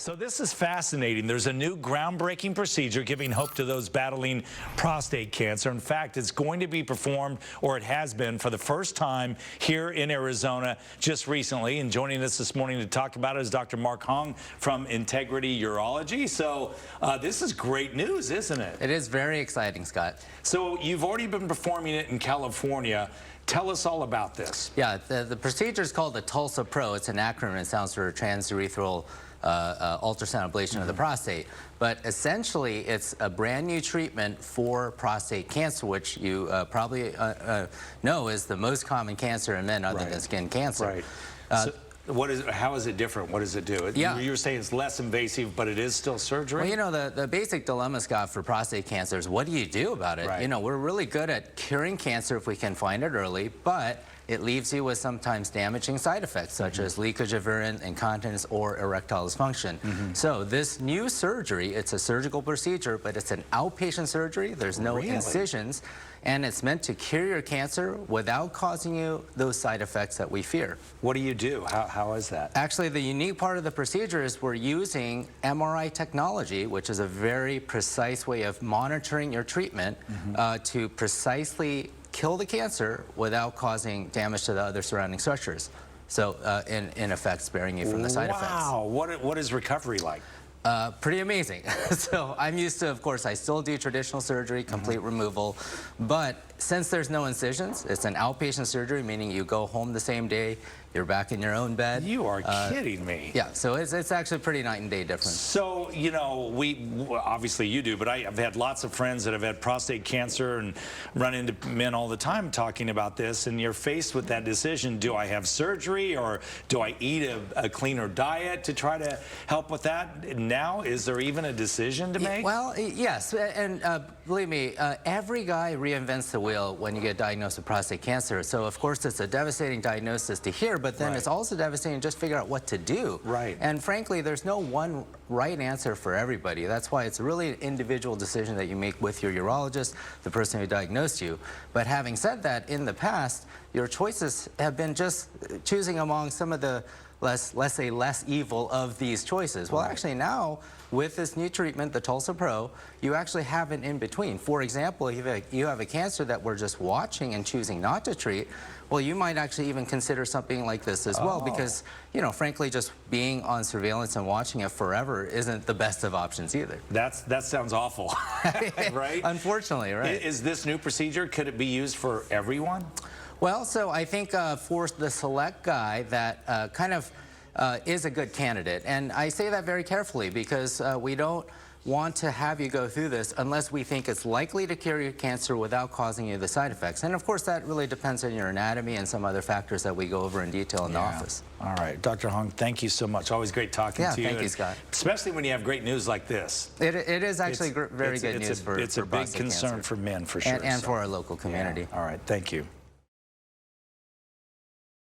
So this is fascinating. There's a new groundbreaking procedure giving hope to those battling prostate cancer. In fact, it's going to be performed, or it has been, for the first time here in Arizona just recently. And joining us this morning to talk about it is Dr. Hong from Integrative Urology. So this is great news, isn't it? It is very exciting, Scott. So you've already been performing it in California. Tell us all about this. Yeah, the procedure is called the TULSA PRO. It's an acronym. It sounds for transurethral ultrasound ablation of the prostate. But essentially, it's a brand new treatment for prostate cancer, which you probably know is the most common cancer in men other than skin cancer. Right. How is it different? What does it do? Yeah. You're saying it's less invasive, but it is still surgery? Well, you know, the basic dilemma, Scott, for prostate cancer is what do you do about it? Right. You know, we're really good at curing cancer if we can find it early, but it leaves you with sometimes damaging side effects, such as leakage of urine, incontinence, or erectile dysfunction. So this new surgery, it's a surgical procedure, but it's an outpatient surgery. There's no incisions, and it's meant to cure your cancer without causing you those side effects that we fear. What do you do? How is that? Actually, the unique part of the procedure is we're using MRI technology, which is a very precise way of monitoring your treatment to precisely kill the cancer without causing damage to the other surrounding structures. So, in effect, sparing you from the side effects. Wow, what is recovery like? Pretty amazing. So I'm used to, of course, I still do traditional surgery, complete removal, but since there's no incisions, it's an outpatient surgery, meaning you go home the same day, you're back in your own bed. You are kidding me. Yeah, so it's actually pretty night and day difference. So, you know, obviously you do, but I've had lots of friends that have had prostate cancer and run into men all the time talking about this, and you're faced with that decision. Do I have surgery, or do I eat a cleaner diet to try to help with that? Now, is there even a decision to make? Well, yes, and believe me, every guy reinvents the wheel when you get diagnosed with prostate cancer. So, of course, it's a devastating diagnosis to hear, but then it's also devastating to just figure out what to do. Right. And frankly, there's no one right answer for everybody. That's why it's really an individual decision that you make with your urologist, the person who diagnosed you. But having said that, in the past, your choices have been just choosing among some of the let's say less evil of these choices. Well, actually now, with this new treatment, the TULSA PRO, you actually have an in-between. For example, if you have a cancer that we're just watching and choosing not to treat, well, you might actually even consider something like this as well, because, you know, frankly, just being on surveillance and watching it forever isn't the best of options either. That sounds awful, right? Unfortunately, right. Is this new procedure, could it be used for everyone? Well, so I think for the select guy that kind of is a good candidate, and I say that very carefully because we don't want to have you go through this unless we think it's likely to cure your cancer without causing you the side effects. And of course, that really depends on your anatomy and some other factors that we go over in detail in the office. All right, Dr. Hong, thank you so much. Always great talking to you. Thank you, Scott. Especially when you have great news like this. It is actually very good news for It's a big concern for men, for sure. And for our local community. Yeah. All right, thank you.